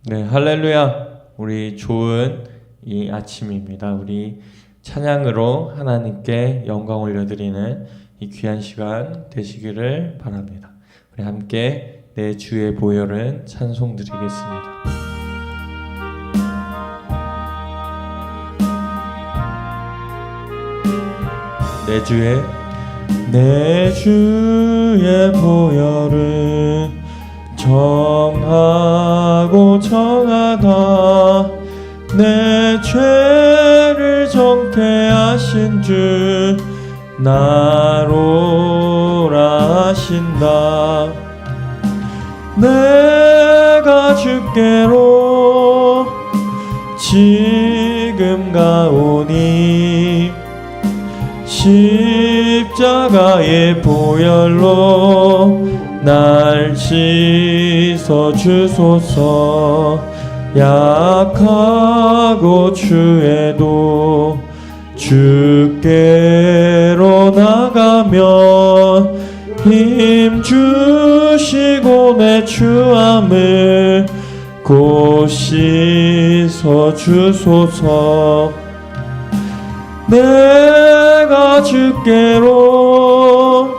네, 할렐루야. 우리 좋은 이 아침입니다. 우리 찬양으로 하나님께 영광 올려드리는 이 귀한 시간 되시기를 바랍니다. 우리 함께 내 주의 보혈은 찬송 드리겠습니다. 내 주의 보혈은 정하고 정하다. 내 죄를 정퇴하신 주 나로라 하신다. 내가 주께로 지금 가오니 십자가의 보혈로 날 씻어 주소서. 약하고 추해도 주께로 나가며 힘 주시고 내 추함을 곧 씻어 주소서. 내가 주께로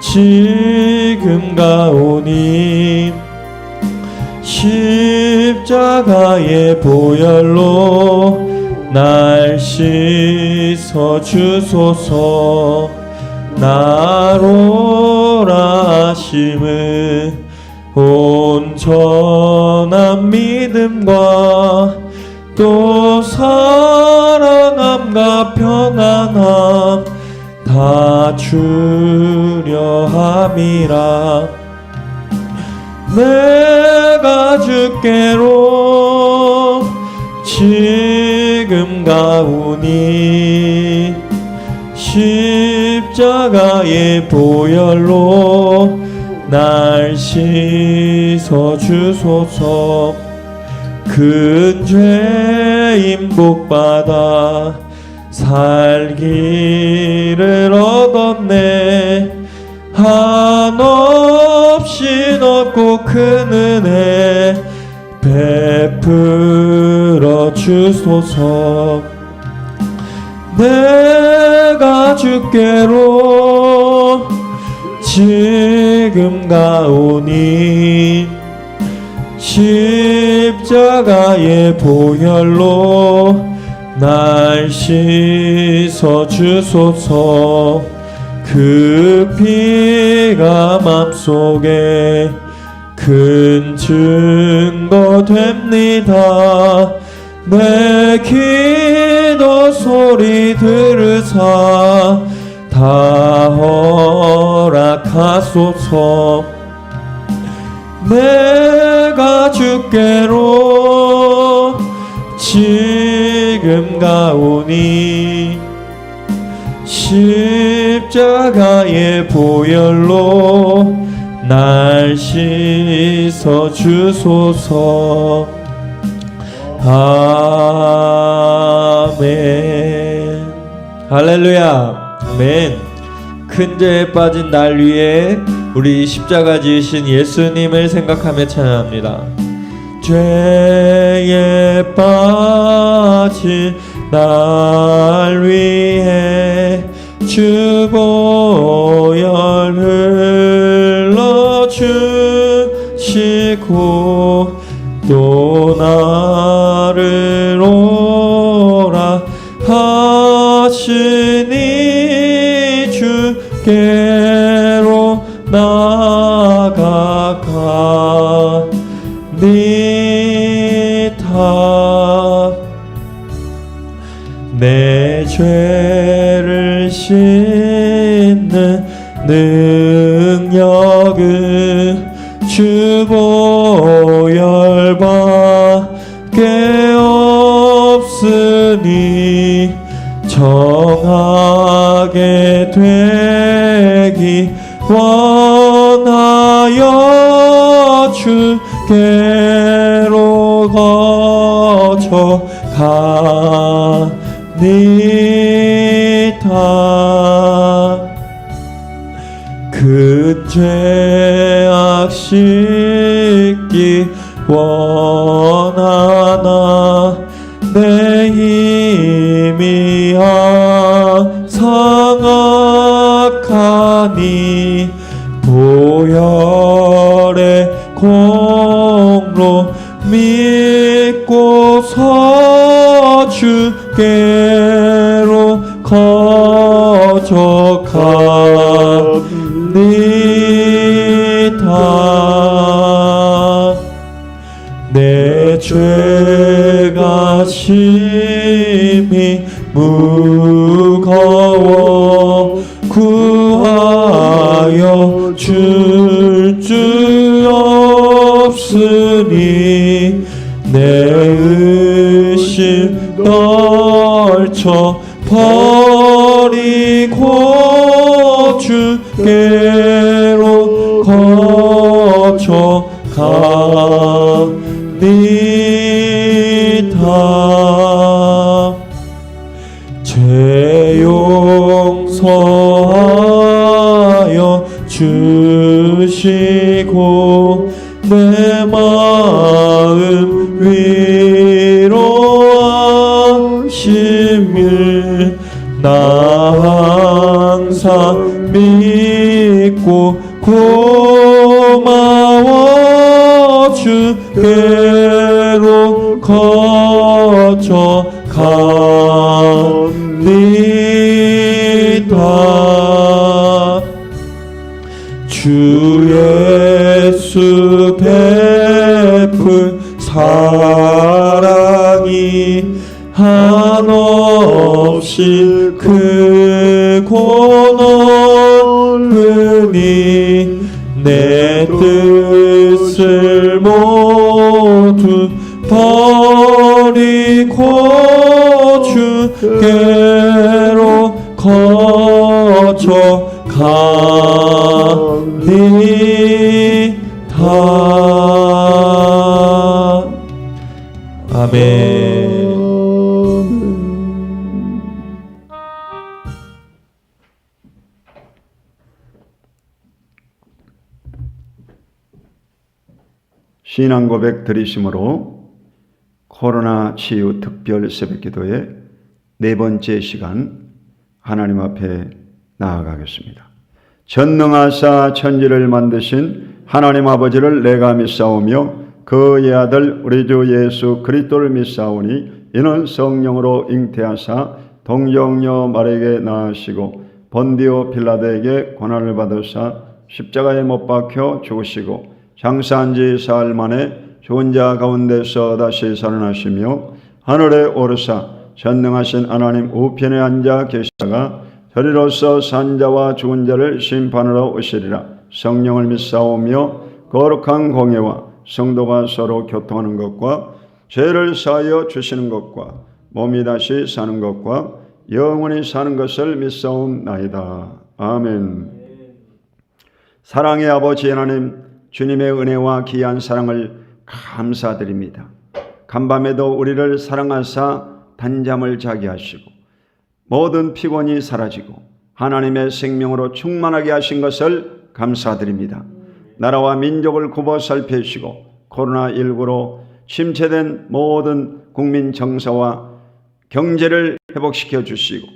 지금 가오니 십자가의 보혈로 날 씻어 주소서. 나로라 하심은 온전한 믿음과 또 사랑함과 편안함 다 주려 함이라. 내가 주께로 지금 가오니 십자가의 보혈로 날 씻어 주소서. 큰 죄인 복받아 살기를 얻었네. 한없이 높고 큰 은혜 베풀어 주소서. 내가 주께로 지금 가오니 십자가의 보혈로 날 씻어 주소서. 그 피가 맘속에 큰 증거 됩니다. 내 기도 소리 들으사 다 허락하소서. 내가 주께로 지금 가오니 십자가의 보혈로 날 씻어 주소서. 아멘. 할렐루야. 아멘. 큰 죄에 빠진 날 위해 우리 십자가 지으신 예수님을 생각하며 찬양합니다. 죄에 빠진 날 위해 주 보혈 흘러주시고 또 나를 오라 하시니 주께로 나아가니타. 내 죄를 씻는 능력은 주 보혈밖에 없으니 정하게 되기 원하여 주께로 거쳐가니타. 그 죄악 씻기 원하나 내 힘이야 상악하니 보혈의 공로 믿고 서 주께로 거저갑니다. 내 죄가 심히 무거워 구하여 줄 수 없으니 내 의심 떨쳐 버리고 주께로 거쳐갑니다. 죄 용서하여 주시고 내 마음 위로하심을 나 항상 믿고 고마워 주께로 거쳐갑니다. 주 예수 베푼 사랑이 한없이 크고 넓으니 내 뜻을 모두 버리고 주께로 거쳐갑니다. 아멘. 신앙고백 드리심으로 코로나 치유 특별 새벽기도의 네 번째 시간 하나님 앞에 나아가겠습니다. 전능하사 천지를 만드신 하나님 아버지를 내가 믿사오며 그의 아들 우리 주 예수 그리스도를 믿사오니 이는 성령으로 잉태하사 동정녀 마리아에게 낳으시고 본디오 빌라도에게 고난을 받으사 십자가에 못 박혀 죽으시고 장사한 지 사흘 만에 죽은 자 가운데서 다시 살아나시며 하늘에 오르사 전능하신 하나님 우편에 앉아 계시다가 저리로서 산 자와 죽은 자를 심판하러 오시리라. 성령을 믿사오며 거룩한 공예와 성도가 서로 교통하는 것과 죄를 사하여 주시는 것과 몸이 다시 사는 것과 영원히 사는 것을 믿사옵나이다. 아멘. 사랑의 아버지 하나님, 주님의 은혜와 귀한 사랑을 감사드립니다. 간밤에도 우리를 사랑하사 단잠을 자게 하시고 모든 피곤이 사라지고 하나님의 생명으로 충만하게 하신 것을 감사드립니다. 나라와 민족을 굽어 살피시고 코로나19로 침체된 모든 국민 정서와 경제를 회복시켜 주시고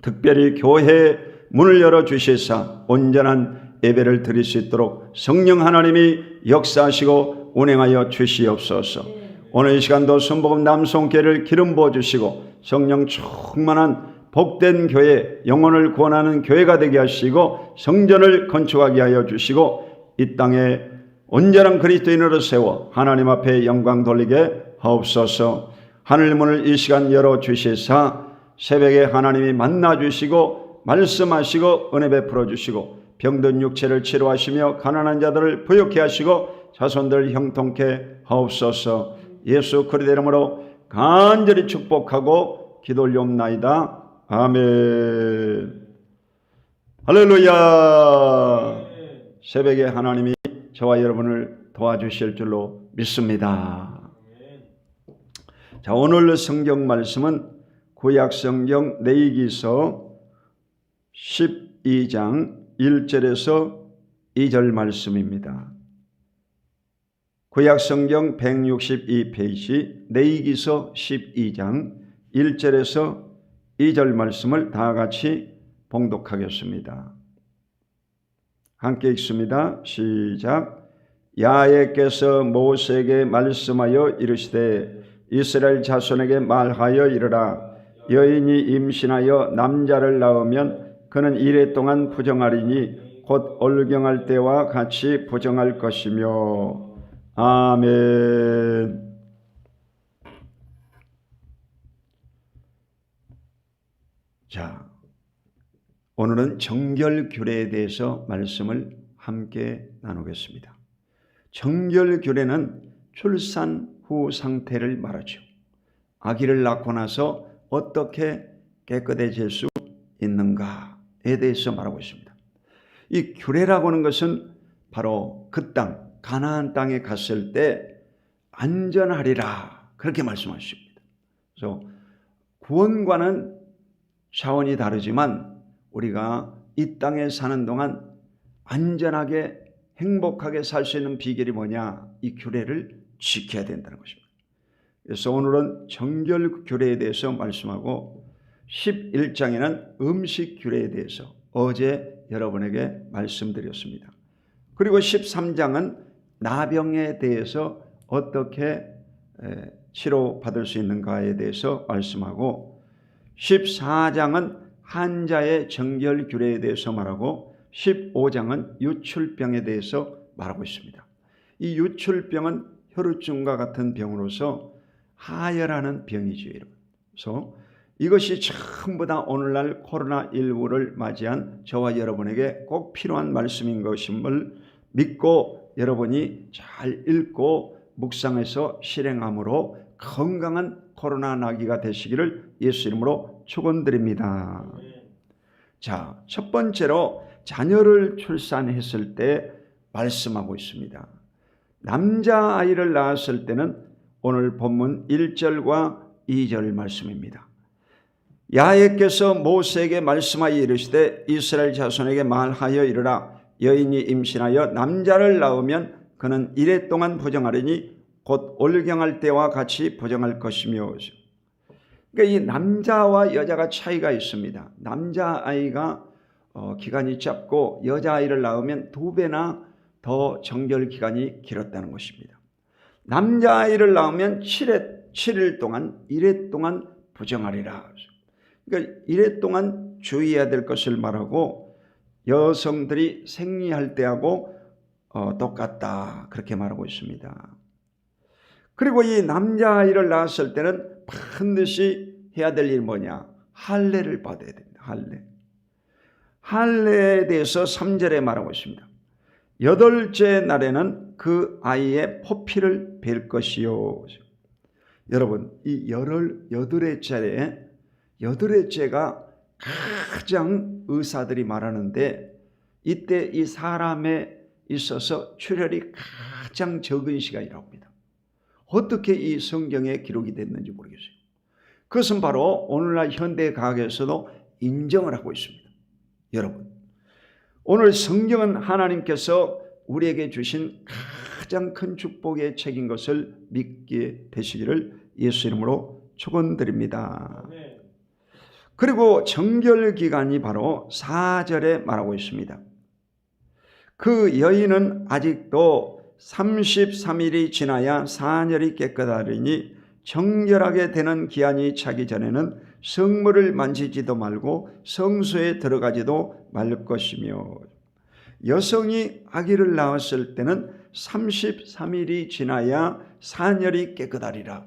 특별히 교회에 문을 열어주시사 온전한 예배를 드릴 수 있도록 성령 하나님이 역사하시고 운행하여 주시옵소서. 오늘 이 시간도 순복음 남송교회를 기름 부어주시고 성령 충만한 복된 교회, 영혼을 구원하는 교회가 되게 하시고 성전을 건축하게 하여 주시고 이 땅에 온전한 그리스도인으로 세워 하나님 앞에 영광 돌리게 하옵소서. 하늘문을 이 시간 열어주시사 새벽에 하나님이 만나주시고 말씀하시고 은혜 베풀어 주시고 병든 육체를 치료하시며 가난한 자들을 부욕케 하시고 자손들 형통케 하옵소서. 예수 그리스도 이름으로 간절히 축복하고 기도 올리옵나이다. 아멘. 할렐루야. 새벽에 하나님이 저와 여러분을 도와주실 줄로 믿습니다. 자, 오늘 성경 말씀은 구약 성경 레위기서 12장 1절에서 2절 말씀입니다. 구약성경 162페이지 레위기서 12장 1절에서 2절 말씀을 다 같이 봉독하겠습니다. 함께 읽습니다. 시작. 야훼께서 모세에게 말씀하여 이르시되 이스라엘 자손에게 말하여 이르라. 여인이 임신하여 남자를 낳으면 그는 이레 동안 부정하리니 곧 올경할 때와 같이 부정할 것이며. 아멘. 자, 오늘은 정결규례에 대해서 말씀을 함께 나누겠습니다. 정결규례는 출산 후 상태를 말하죠. 아기를 낳고 나서 어떻게 깨끗해질 수 있는가에 대해서 말하고 있습니다. 이 규례라고 하는 것은 바로 그 땅, 가나안 땅에 갔을 때 안전하리라 그렇게 말씀하십니다. 그래서 구원과는 차원이 다르지만 우리가 이 땅에 사는 동안 안전하게 행복하게 살 수 있는 비결이 뭐냐? 이 규례를 지켜야 된다는 것입니다. 그래서 오늘은 정결 규례에 대해서 말씀하고 11장에는 음식 규례에 대해서 어제 여러분에게 말씀드렸습니다. 그리고 13장은 나병에 대해서 어떻게 치료받을 수 있는가에 대해서 말씀하고 14장은 환자의 정결 규례에 대해서 말하고 15장은 유출병에 대해서 말하고 있습니다. 이 유출병은 혈우증과 같은 병으로서 하혈하는 병이죠, 여러분. 그래서 이것이 전부 다 오늘날 코로나19를 맞이한 저와 여러분에게 꼭 필요한 말씀인 것임을 믿고 여러분이 잘 읽고 묵상해서 실행함으로 건강한 코로나 나기가 되시기를 예수 이름으로 축원드립니다. 자, 첫 번째로 자녀를 출산했을 때 말씀하고 있습니다. 남자아이를 낳았을 때는 오늘 본문 1절과 2절 말씀입니다. 야훼께서 모세에게 말씀하여 이르시되 이스라엘 자손에게 말하여 이르라. 여인이 임신하여 남자를 낳으면 그는 이레 동안 부정하리니 곧 올경할 때와 같이 부정할 것이며. 그러니까 이 남자와 여자가 차이가 있습니다. 남자아이가 기간이 짧고 여자아이를 낳으면 2배나 더 정결 기간이 길었다는 것입니다. 남자아이를 낳으면 7일 동안 이레 동안 부정하리라. 그러니까 이레 동안 주의해야 될 것을 말하고 여성들이 생리할 때하고 똑같다 그렇게 말하고 있습니다. 그리고 이 남자아이를 낳았을 때는 반드시 해야 될 일이 뭐냐? 할례를 받아야 됩니다. 할례에 대해서 3절에 말하고 있습니다. 8째 날에는 그 아이의 포피를 벨 것이요. 여러분, 이 여드레째가 가장 의사들이 말하는데 이때 이 사람에 있어서 출혈이 가장 적은 시간이라고 합니다. 어떻게 이 성경에 기록이 됐는지 모르겠어요. 그것은 바로 오늘날 현대과학에서도 인정을 하고 있습니다. 여러분, 오늘 성경은 하나님께서 우리에게 주신 가장 큰 축복의 책인 것을 믿게 되시기를 예수 이름으로 축원드립니다. 그리고 정결 기간이 바로 4절에 말하고 있습니다. 그 여인은 아직도 33일이 지나야 사녀리 깨끗하리니 정결하게 되는 기한이 차기 전에는 성물을 만지지도 말고 성소에 들어가지도 말 것이며. 여성이 아기를 낳았을 때는 33일이 지나야 사녀리 깨끗하리라.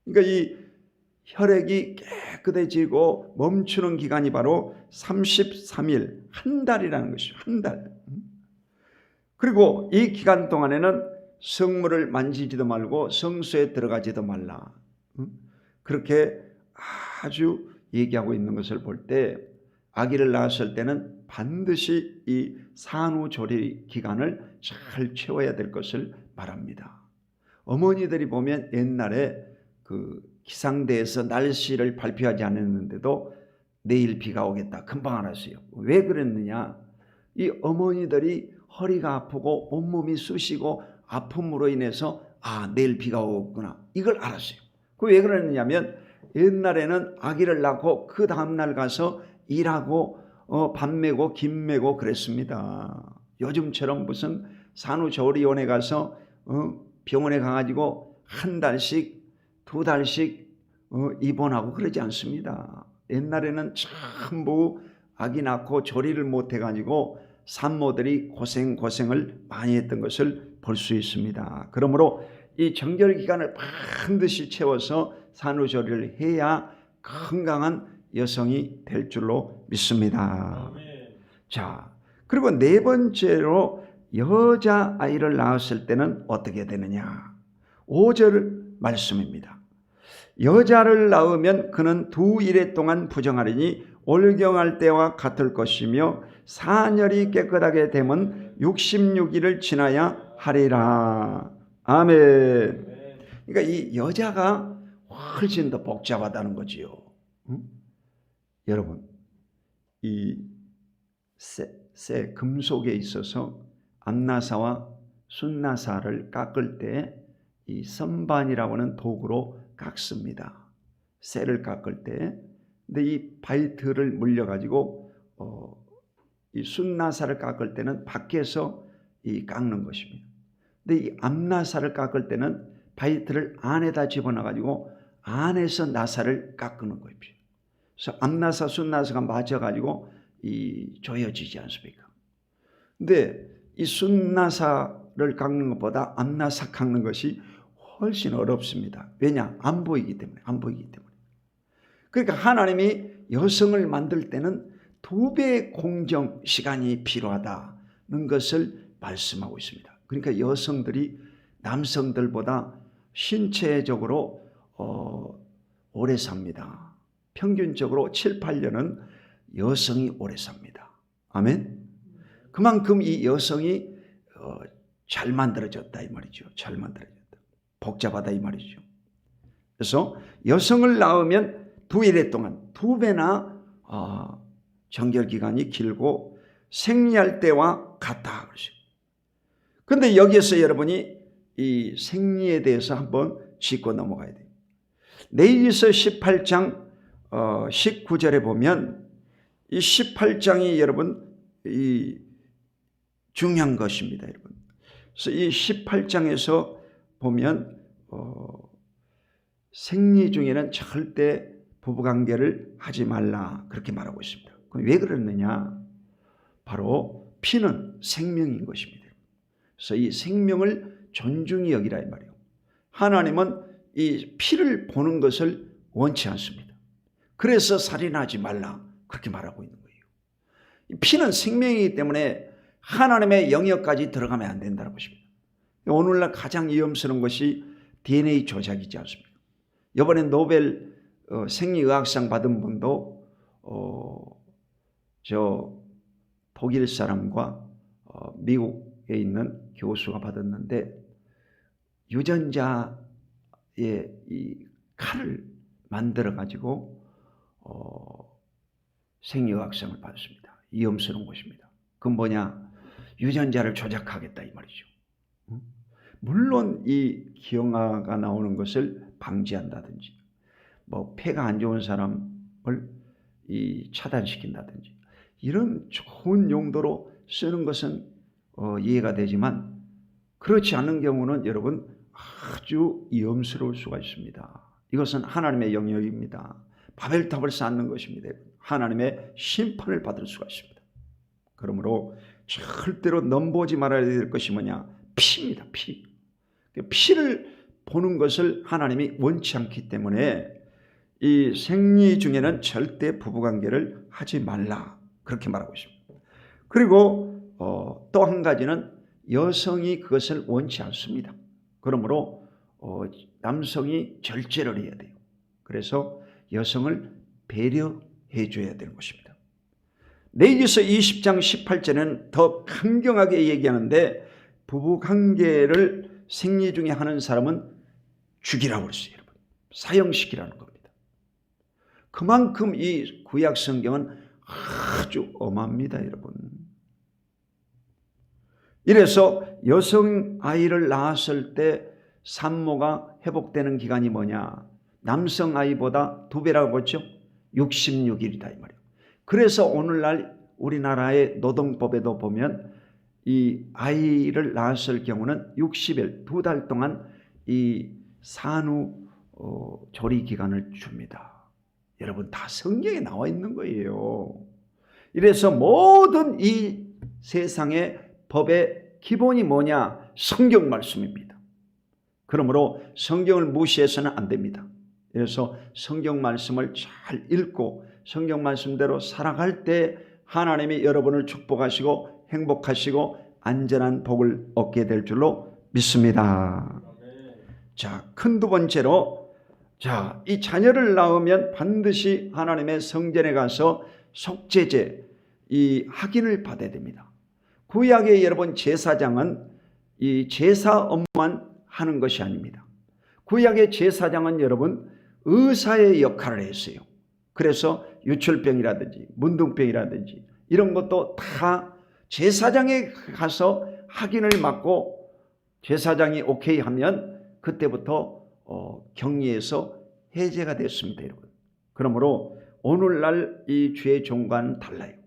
그러니까 이 혈액이 깨끗해지고 멈추는 기간이 바로 33일, 한 달이라는 것이죠. 한 달. 그리고 이 기간 동안에는 성물을 만지지도 말고 성소에 들어가지도 말라. 그렇게 아주 얘기하고 있는 것을 볼 때 아기를 낳았을 때는 반드시 이 산후조리 기간을 잘 채워야 될 것을 말합니다. 어머니들이 보면 옛날에 그 기상대에서 날씨를 발표하지 않았는데도 내일 비가 오겠다 금방 알았어요. 왜 그랬느냐? 이 어머니들이 허리가 아프고 온몸이 쑤시고 아픔으로 인해서 내일 비가 오겠구나 이걸 알았어요. 그 왜 그러느냐면 옛날에는 아기를 낳고 그 다음날 가서 일하고 밥 메고 김 메고 그랬습니다. 요즘처럼 무슨 산후조리원에 가서 병원에 가가지고 한 달씩 두 달씩 입원하고 그러지 않습니다. 옛날에는 전부 아기 낳고 조리를 못 해가지고 산모들이 고생을 많이 했던 것을 볼 수 있습니다. 그러므로 이 정결 기간을 반드시 채워서 산후조리를 해야 건강한 여성이 될 줄로 믿습니다. 자, 그리고 네 번째로 여자아이를 낳았을 때는 어떻게 되느냐? 5절 말씀입니다. 여자를 낳으면 그는 두 일해 동안 부정하리니 올경할 때와 같을 것이며 사년이 깨끗하게 되면 66일을 지나야 하리라. 아멘. 그러니까 이 여자가 훨씬 더 복잡하다는 거지요. 여러분, 이 금속에 있어서 암나사와 순나사를 깎을 때 이 선반이라고 하는 도구로 깎습니다. 쇠를 깎을 때. 근데 이 바이트를 물려가지고 이 순나사를 깎을 때는 밖에서 이 깎는 것입니다. 근데 이 암나사를 깎을 때는 바이트를 안에다 집어넣어가지고 안에서 나사를 깎는 거예요. 그래서 암나사, 순나사가 맞아가지고 이 조여지지 않습니까? 근데 이 순나사를 깎는 것보다 암나사 깎는 것이 훨씬 어렵습니다. 왜냐? 안 보이기 때문에. 그러니까 하나님이 여성을 만들 때는 2배의 공정 시간이 필요하다는 것을 말씀하고 있습니다. 그러니까 여성들이 남성들보다 신체적으로 오래 삽니다. 평균적으로 7, 8년은 여성이 오래 삽니다. 아멘. 그만큼 이 여성이 잘 만들어졌다 이 말이죠. 잘 만들어졌다. 복잡하다 이 말이죠. 그래서 여성을 낳으면 2일 동안 2배나 정결기간이 길고 생리할 때와 같다. 그런데 여기에서 여러분이 이 생리에 대해서 한번 짚고 넘어가야 돼요. 레위기서 18장 19절에 보면 이 18장이 여러분 이 중요한 것입니다, 여러분. 그래서 이 18장에서 보면 생리 중에는 절대 부부관계를 하지 말라 그렇게 말하고 있습니다. 그럼 왜 그러느냐? 바로 피는 생명인 것입니다. 그래서 이 생명을 존중히 여기라 이 말이에요. 하나님은 이 피를 보는 것을 원치 않습니다. 그래서 살인하지 말라 그렇게 말하고 있는 거예요. 피는 생명이기 때문에 하나님의 영역까지 들어가면 안 된다는 것입니다. 오늘날 가장 위험스러운 것이 DNA 조작이지 않습니까? 이번에 노벨 생리의학상 받은 분도 독일 사람과 미국에 있는 교수가 받았는데 유전자의 이 칼을 만들어 가지고 생리의학상을 받았습니다. 위험스러운 것입니다. 그건 뭐냐? 유전자를 조작하겠다 이 말이죠. 물론 이 기형아가 나오는 것을 방지한다든지 뭐 폐가 안 좋은 사람을 이 차단시킨다든지 이런 좋은 용도로 쓰는 것은 이해가 되지만 그렇지 않은 경우는 여러분 아주 위험스러울 수가 있습니다. 이것은 하나님의 영역입니다. 바벨탑을 쌓는 것입니다. 하나님의 심판을 받을 수가 있습니다. 그러므로 절대로 넘보지 말아야 될 것이 뭐냐? 피입니다. 피. 피를 보는 것을 하나님이 원치 않기 때문에 이 생리 중에는 절대 부부관계를 하지 말라 그렇게 말하고 있습니다. 그리고 또 한 가지는 여성이 그것을 원치 않습니다. 그러므로 남성이 절제를 해야 돼요. 그래서 여성을 배려해 줘야 되는 것입니다. 레위기서 20장 18절에는 더 강경하게 얘기하는데 부부관계를 생리 중에 하는 사람은 죽이라고 그랬어요. 여러분. 사형시키라는 겁니다. 그만큼 이 구약 성경은 아주 엄합니다. 여러분. 이래서 여성 아이를 낳았을 때 산모가 회복되는 기간이 뭐냐? 남성 아이보다 2배라고 했죠? 66일이다 이 말이에요. 그래서 오늘날 우리나라의 노동법에도 보면 이 아이를 낳았을 경우는 60일, 2달 동안 이 산후 조리 기간을 줍니다. 여러분 다 성경에 나와 있는 거예요. 이래서 모든 이 세상의 법의 기본이 뭐냐? 성경 말씀입니다. 그러므로 성경을 무시해서는 안 됩니다. 그래서 성경 말씀을 잘 읽고 성경 말씀대로 살아갈 때 하나님이 여러분을 축복하시고 행복하시고 안전한 복을 얻게 될 줄로 믿습니다. 자, 큰 2번째로, 자, 이 자녀를 낳으면 반드시 하나님의 성전에 가서 속죄제, 이 확인을 받아야 됩니다. 구약의 여러분 제사장은 이 제사 업무만 하는 것이 아닙니다. 구약의 제사장은 여러분 의사의 역할을 했어요. 그래서 유출병이라든지 문둥병이라든지 이런 것도 다 제사장에 가서 확인을 받고 제사장이 오케이 하면 그때부터 격리에서 해제가 됐습니다, 여러분. 그러므로 오늘날 이 주의 종과는 달라요.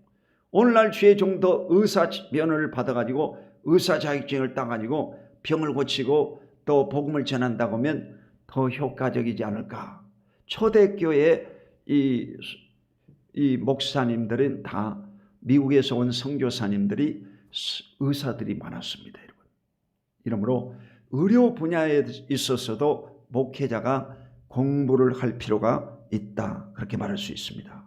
오늘날 주의 종도 의사 면허를 받아가지고 의사 자격증을 따가지고 병을 고치고 또 복음을 전한다고 하면 더 효과적이지 않을까. 초대교회 이 목사님들은 다 미국에서 온 선교사님들이 의사들이 많았습니다, 여러분. 이러므로 의료 분야에 있어서도 목회자가 공부를 할 필요가 있다, 그렇게 말할 수 있습니다.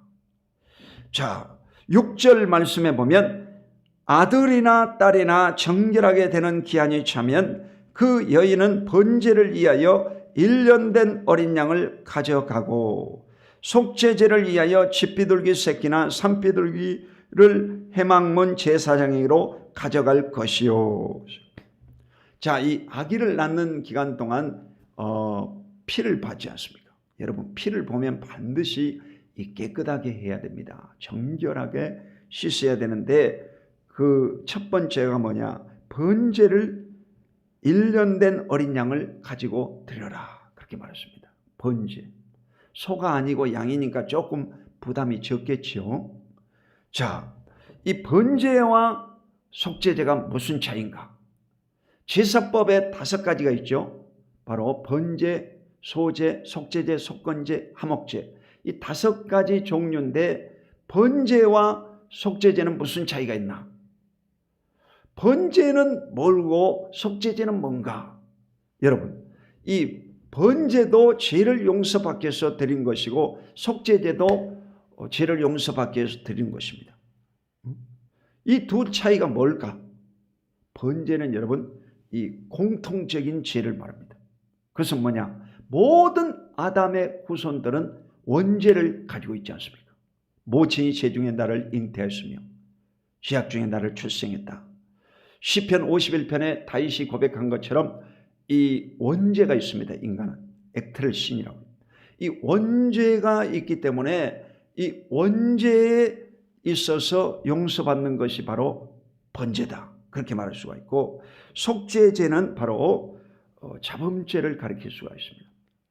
자, 6절 말씀에 보면 아들이나 딸이나 정결하게 되는 기한이 차면 그 여인은 번제를 위하여 1년 된 어린 양을 가져가고 속죄제를 위하여 집비둘기 새끼나 산비둘기를 해망문 제사장에게로 가져갈 것이요. 자, 이 아기를 낳는 기간 동안 피를 받지 않습니까? 여러분, 피를 보면 반드시 깨끗하게 해야 됩니다. 정결하게 씻어야 되는데 그 첫 번째가 뭐냐? 번제를 1년 된 어린 양을 가지고 드려라, 그렇게 말했습니다. 번제. 소가 아니고 양이니까 조금 부담이 적겠지요. 자, 이 번제와 속죄제가 무슨 차이인가? 제사법에 5가지가 있죠. 바로 번제, 소제, 속죄제, 속건제, 화목제. 이 5가지 종류인데 번제와 속죄제는 무슨 차이가 있나? 번제는 뭘고 속죄제는 뭔가? 여러분, 이 번제도 죄를 용서받기 위해서 드린 것이고 속죄제도 죄를 용서받기 위해서 드린 것입니다. 이 두 차이가 뭘까? 번제는 여러분 이 공통적인 죄를 말합니다. 그것은 뭐냐? 모든 아담의 후손들은 원죄를 가지고 있지 않습니까? 모친이 제 중에 나를 잉태하였으며 죄악 중에 나를 출생했다. 시편 51편에 다윗이 고백한 것처럼 이 원죄가 있습니다. 인간은 액트럴 신이라고. 이 원죄가 있기 때문에 이 원죄에 있어서 용서받는 것이 바로 번제다, 그렇게 말할 수가 있고, 속죄제는 바로 자범죄를 가리킬 수가 있습니다.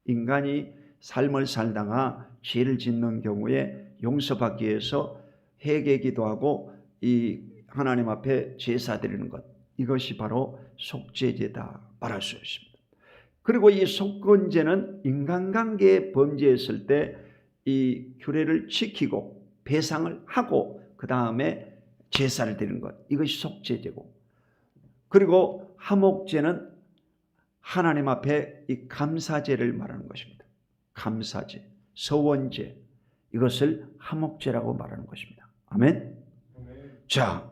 인간이 삶을 살다가 죄를 짓는 경우에 용서받기 위해서 회개기도하고 이 하나님 앞에 제사 드리는 것, 이것이 바로 속죄제다 말할 수 있습니다. 그리고 이 속건제는 인간관계에 범죄했을 때 이 규례를 지키고 배상을 하고 그 다음에 제사를 드리는 것, 이것이 속죄제고, 그리고 화목제는 하나님 앞에 이 감사제를 말하는 것입니다. 감사제, 서원제, 이것을 화목제라고 말하는 것입니다. 아멘. 자,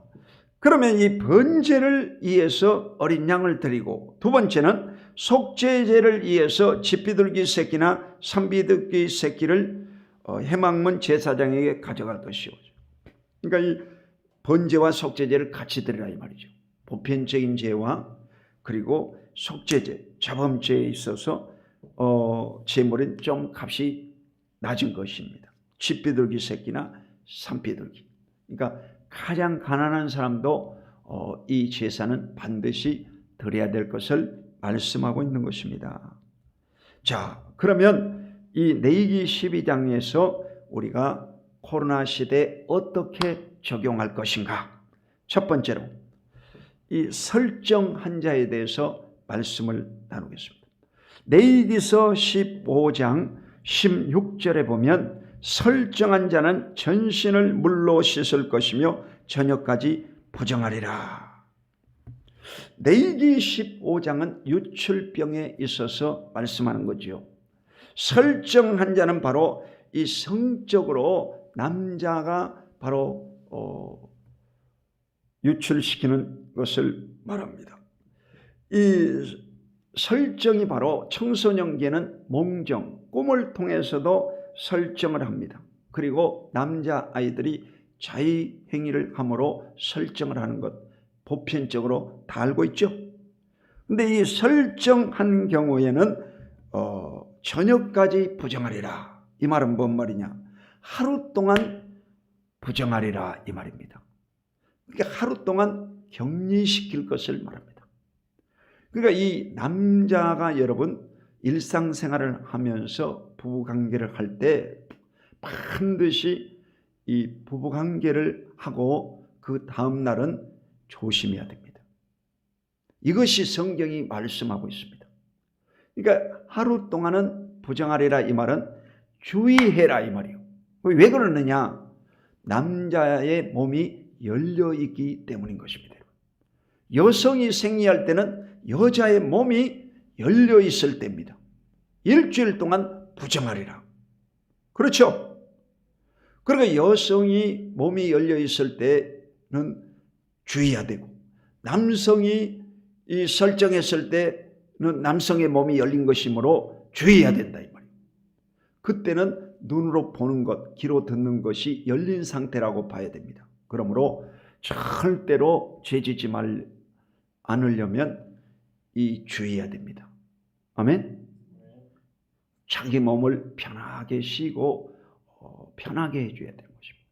그러면 이 번제를 위해서 어린 양을 드리고, 2번째는 속죄제를 위해서 집비둘기 새끼나 산비둘기 새끼를 해망문 제사장에게 가져갈 것이오. 그러니까 이 번제와 속죄제를 같이 드리라 이 말이죠. 보편적인 죄와 그리고 속죄제, 자범죄에 있어서 제물은 좀 값이 낮은 것입니다. 집비둘기 새끼나 산비둘기. 그러니까 가장 가난한 사람도 이 제사는 반드시 드려야 될 것을 말씀하고 있는 것입니다. 자, 그러면 이 레위기 12장에서 우리가 코로나 시대에 어떻게 적용할 것인가? 첫 번째로 이 설정한 자에 대해서 말씀을 나누겠습니다. 레위기서 15장 16절에 보면 설정한 자는 전신을 물로 씻을 것이며 저녁까지 부정하리라. 레위기 15장은 유출병에 있어서 말씀하는 거지요. 설정한 자는 바로 이 성적으로 남자가 바로 유출시키는 것을 말합니다. 이 설정이 바로 청소년기에는 몽정, 꿈을 통해서도 설정을 합니다. 그리고 남자아이들이 자의행위를 함으로 설정을 하는 것 보편적으로 다 알고 있죠. 근데 이 설정한 경우에는 저녁까지 부정하리라. 이 말은 뭔 말이냐? 하루 동안 부정하리라 이 말입니다. 그러니까 하루 동안 격리시킬 것을 말합니다. 그러니까 이 남자가 여러분 일상생활을 하면서 부부관계를 할 때 반드시 이 부부관계를 하고 그 다음 날은 조심해야 됩니다. 이것이 성경이 말씀하고 있습니다. 그러니까 하루 동안은 부정하리라 이 말은 주의해라 이 말이에요. 왜 그러느냐? 남자의 몸이 열려있기 때문인 것입니다. 여성이 생리할 때는 여자의 몸이 열려있을 때입니다. 일주일 동안 부정하리라. 그렇죠? 그러니까 여성이 몸이 열려있을 때는 주의해야 되고 남성이 이 설정했을 때는 남성의 몸이 열린 것이므로 주의해야 된다 이 말이에요. 그때는 눈으로 보는 것, 귀로 듣는 것이 열린 상태라고 봐야 됩니다. 그러므로 절대로 죄지지 않으려면 이 주의해야 됩니다. 아멘? 자기 몸을 편하게 쉬고 편하게 해줘야 되는 것입니다.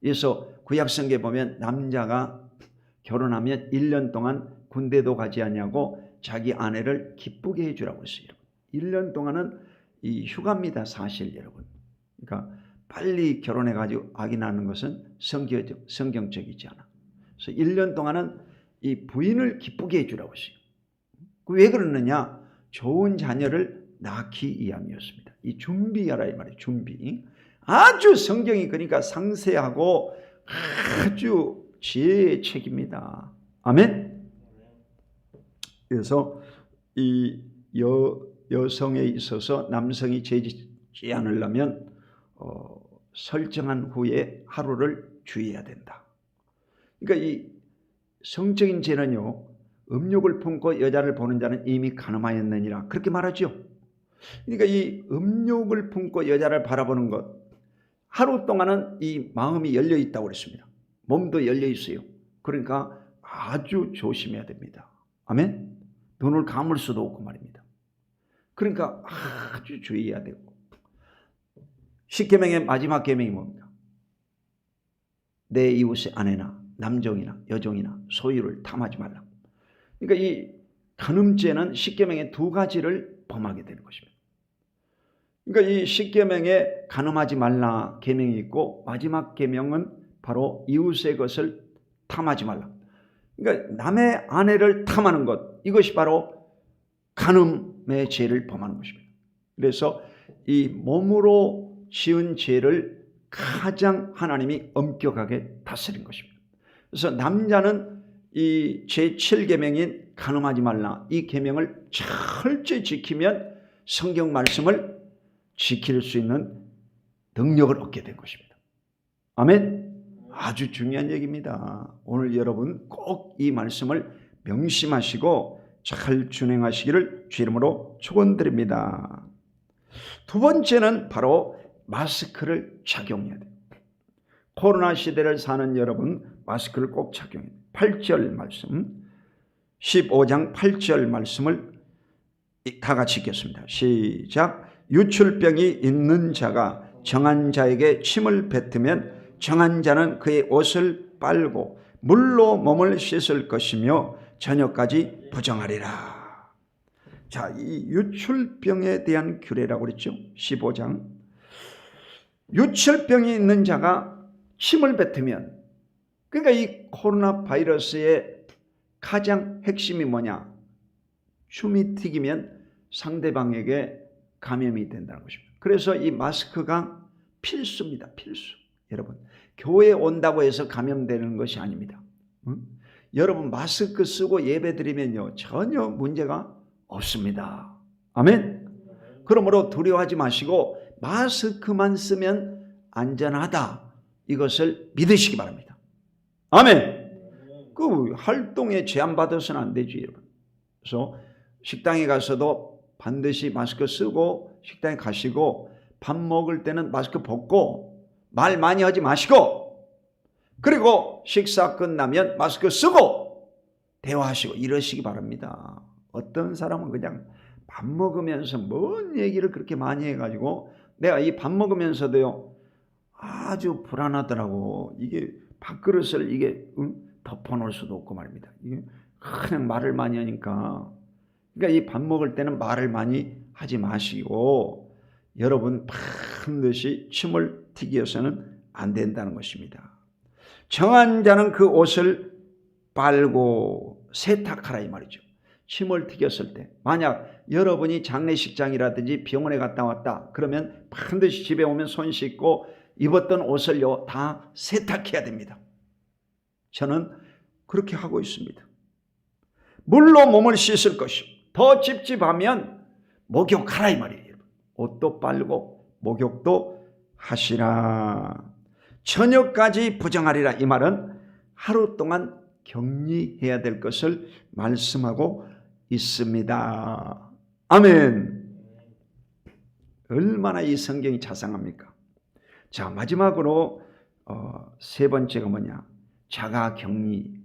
그래서 구약성경에 보면 남자가 결혼하면 1년 동안 군대도 가지 않냐고 자기 아내를 기쁘게 해주라고 했어요. 1년 동안은 이 휴가입니다, 사실 여러분. 그러니까 빨리 결혼해가지고 아기 낳는 것은 성경적이지 않아. 그래서 1년 동안은 이 부인을 기쁘게 해주라고 했어요. 왜 그러느냐? 좋은 자녀를 낳기 위함이었습니다. 이 준비하라 이 말이에요. 준비. 아주 성경이 그러니까 상세하고 아주 지혜의 책입니다. 아멘. 그래서 이 여성에 있어서 남성이 죄짓지 않으려면 설정한 후에 하루를 주의해야 된다. 그러니까 이 성적인 죄는요, 음욕을 품고 여자를 보는 자는 이미 간음하였느니라 그렇게 말하죠. 그러니까 이 음욕을 품고 여자를 바라보는 것, 하루 동안은 이 마음이 열려 있다고 그랬습니다. 몸도 열려 있어요. 그러니까 아주 조심해야 됩니다. 아멘. 눈을 감을 수도 없고 말입니다. 그러니까 아주 주의해야 되고. 10계명의 마지막 계명이 뭡니까? 내 이웃의 아내나 남종이나 여종이나 소유를 탐하지 말라. 그러니까 이 간음죄는 10계명의 두 가지를 범하게 되는 것입니다. 그러니까 이 10계명에 간음하지 말라 계명이 있고 마지막 계명은 바로 이웃의 것을 탐하지 말라. 그러니까 남의 아내를 탐하는 것, 이것이 바로 간음의 죄를 범하는 것입니다. 그래서 이 몸으로 지은 죄를 가장 하나님이 엄격하게 다스린 것입니다. 그래서 남자는 이 제7계명인 간음하지 말라 이 계명을 철저히 지키면 성경 말씀을 지킬 수 있는 능력을 얻게 된 것입니다. 아멘. 아주 중요한 얘기입니다. 오늘 여러분 꼭 이 말씀을 명심하시고 잘 준행하시기를 주 이름으로 축원드립니다. 두 번째는 바로 마스크를 착용해야 돼요. 코로나 시대를 사는 여러분 마스크를 꼭 착용해야 돼요. 8절 말씀 15장 8절 말씀을 다 같이 읽겠습니다. 시작. 유출병이 있는 자가 정한 자에게 침을 뱉으면 정한 자는 그의 옷을 빨고 물로 몸을 씻을 것이며 저녁까지 부정하리라. 자, 이 유출병에 대한 규례라고 그랬죠. 15장. 유출병이 있는 자가 침을 뱉으면, 그러니까 이 코로나 바이러스의 가장 핵심이 뭐냐? 춤이 튀기면 상대방에게 감염이 된다는 것입니다. 그래서 이 마스크가 필수입니다. 필수. 여러분, 교회에 온다고 해서 감염되는 것이 아닙니다. 여러분, 마스크 쓰고 예배 드리면요, 전혀 문제가 없습니다. 아멘. 그러므로 두려워하지 마시고 마스크만 쓰면 안전하다, 이것을 믿으시기 바랍니다. 아멘. 그 활동에 제한받아서는 안 되지, 여러분. 그래서 식당에 가서도 반드시 마스크 쓰고 식당에 가시고, 밥 먹을 때는 마스크 벗고 말 많이 하지 마시고, 그리고 식사 끝나면 마스크 쓰고 대화하시고 이러시기 바랍니다. 어떤 사람은 그냥 밥 먹으면서 뭔 얘기를 그렇게 많이 해가지고, 내가 이 밥 먹으면서도요 아주 불안하더라고. 이게 밥그릇을 이게 덮어놓을 수도 없고 말입니다. 이게 그냥 말을 많이 하니까. 그러니까 이 밥 먹을 때는 말을 많이 하지 마시고, 여러분 반드시 침을 튀겨서는 안 된다는 것입니다. 정한 자는 그 옷을 빨고 세탁하라, 이 말이죠. 침을 튀겼을 때, 만약 여러분이 장례식장이라든지 병원에 갔다 왔다 그러면 반드시 집에 오면 손 씻고 입었던 옷을요 다 세탁해야 됩니다. 저는 그렇게 하고 있습니다. 물로 몸을 씻을 것이요, 더 찝찝하면 목욕하라, 이 말이에요. 옷도 빨고 목욕도 하시라. 저녁까지 부정하리라, 이 말은 하루 동안 격리해야 될 것을 말씀하고 있습니다. 아멘. 얼마나 이 성경이 자상합니까? 자, 마지막으로 세 번째가 뭐냐? 자가격리.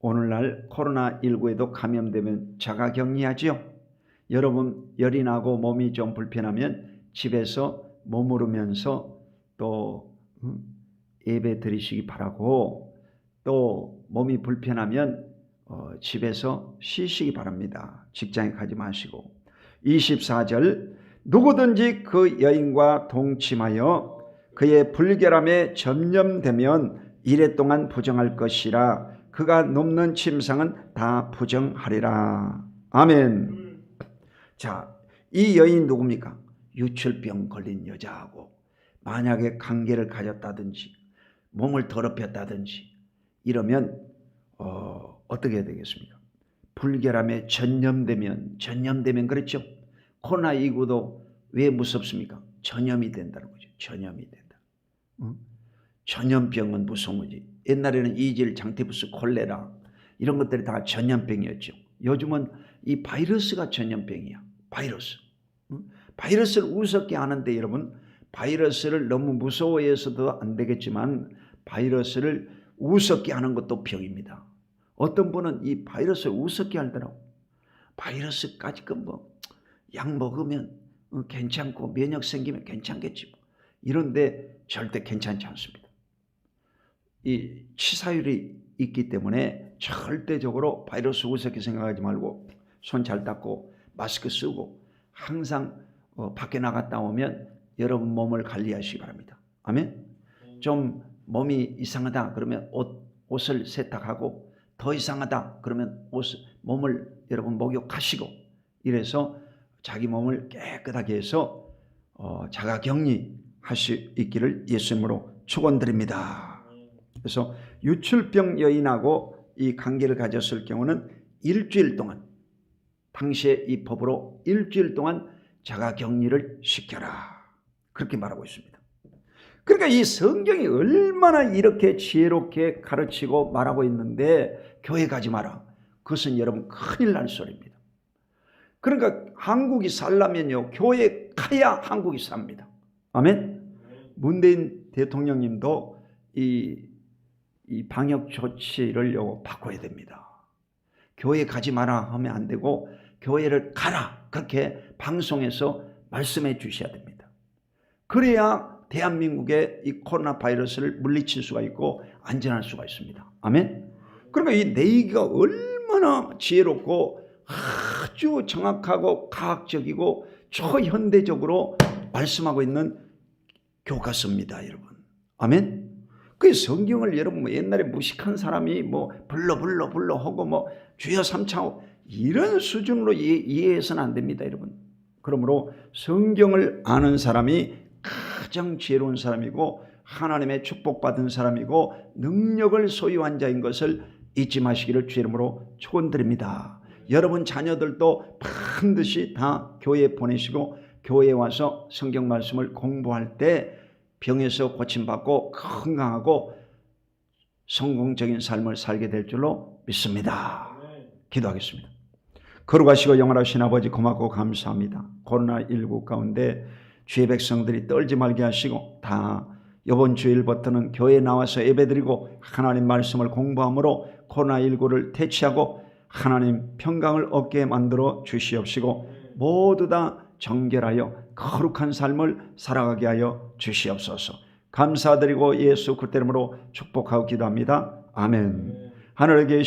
오늘날 코로나19에도 감염되면 자가격리하지요. 여러분 열이 나고 몸이 좀 불편하면 집에서 머무르면서 또 예배 드리시기 바라고, 또 몸이 불편하면 집에서 쉬시기 바랍니다. 직장에 가지 마시고. 24절, 누구든지 그 여인과 동침하여 그의 불결함에 점념되면 이래 동안 부정할 것이라. 그가 눕는 침상은 다 부정하리라. 아멘. 자, 이 여인 누굽니까? 유출병 걸린 여자하고 만약에 관계를 가졌다든지 몸을 더럽혔다든지 이러면 어떻게 해야 되겠습니까? 불결함에 전염되면 그랬죠. 코로나19도 왜 무섭습니까? 전염이 된다는 거죠. 전염이 된다. 전염병은 무서운 거지. 옛날에는 이질, 장티푸스, 콜레라 이런 것들이 다 전염병이었죠. 요즘은 이 바이러스가 전염병이야. 바이러스. 바이러스를 우습게 하는데, 여러분, 바이러스를 너무 무서워해서도 안 되겠지만 바이러스를 우습게 하는 것도 병입니다. 어떤 분은 이 바이러스를 우습게 하더라고. 바이러스까지 약 먹으면 괜찮고 면역 생기면 괜찮겠지. 이런데 절대 괜찮지 않습니다. 이 치사율이 있기 때문에 절대적으로 바이러스 우습게 생각하지 말고 손 잘 닦고 마스크 쓰고 항상 밖에 나갔다 오면 여러분 몸을 관리하시기 바랍니다. 아멘. 좀 몸이 이상하다 그러면 옷을 세탁하고, 더 이상하다 그러면 몸을 여러분 목욕하시고, 이래서 자기 몸을 깨끗하게 해서 자가격리 할 수 있기를 예수님으로 축원드립니다. 그래서 유출병 여인하고 이 관계를 가졌을 경우는 일주일 동안, 당시에 이 법으로 일주일 동안 자가격리를 시켜라, 그렇게 말하고 있습니다. 그러니까 이 성경이 얼마나 이렇게 지혜롭게 가르치고 말하고 있는데 교회 가지 마라, 그것은 여러분 큰일 날 소리입니다. 그러니까 한국이 살려면요 교회 가야 한국이 삽니다. 아멘. 문재인 대통령님도 이 방역 조치를 바꿔야 됩니다. 교회 가지 마라 하면 안 되고 교회를 가라, 그렇게 방송에서 말씀해 주셔야 됩니다. 그래야 대한민국의 이 코로나 바이러스를 물리칠 수가 있고 안전할 수가 있습니다. 아멘. 그러니까 이 내기가 얼마나 지혜롭고 아주 정확하고 과학적이고 초현대적으로 말씀하고 있는 교과서입니다, 여러분. 아멘. 그 성경을 여러분 뭐 옛날에 무식한 사람이 뭐 불러 하고 뭐 주여 삼창하고 이런 수준으로 이해해서는 안 됩니다, 여러분. 그러므로 성경을 아는 사람이 가장 지혜로운 사람이고 하나님의 축복받은 사람이고 능력을 소유한 자인 것을 잊지 마시기를 주의 이름으로 축원드립니다. 여러분 자녀들도 반드시 다 교회에 보내시고 교회에 와서 성경 말씀을 공부할 때 병에서 고침받고 건강하고 성공적인 삶을 살게 될 줄로 믿습니다. 기도하겠습니다. 거룩하시고 영원하신 아버지 고맙고 감사합니다. 코로나19 가운데 주의 백성들이 떨지 말게 하시고 다 이번 주일부터는 교회에 나와서 예배드리고 하나님 말씀을 공부함으로 코로나19를 퇴치하고 하나님 평강을 얻게 만들어 주시옵시고 모두 다 정결하여 거룩한 삶을 살아가게 하여 주시옵소서. 감사드리고 예수 그리스도 이름으로 축복하고 기도합니다. 아멘. 하늘에 계신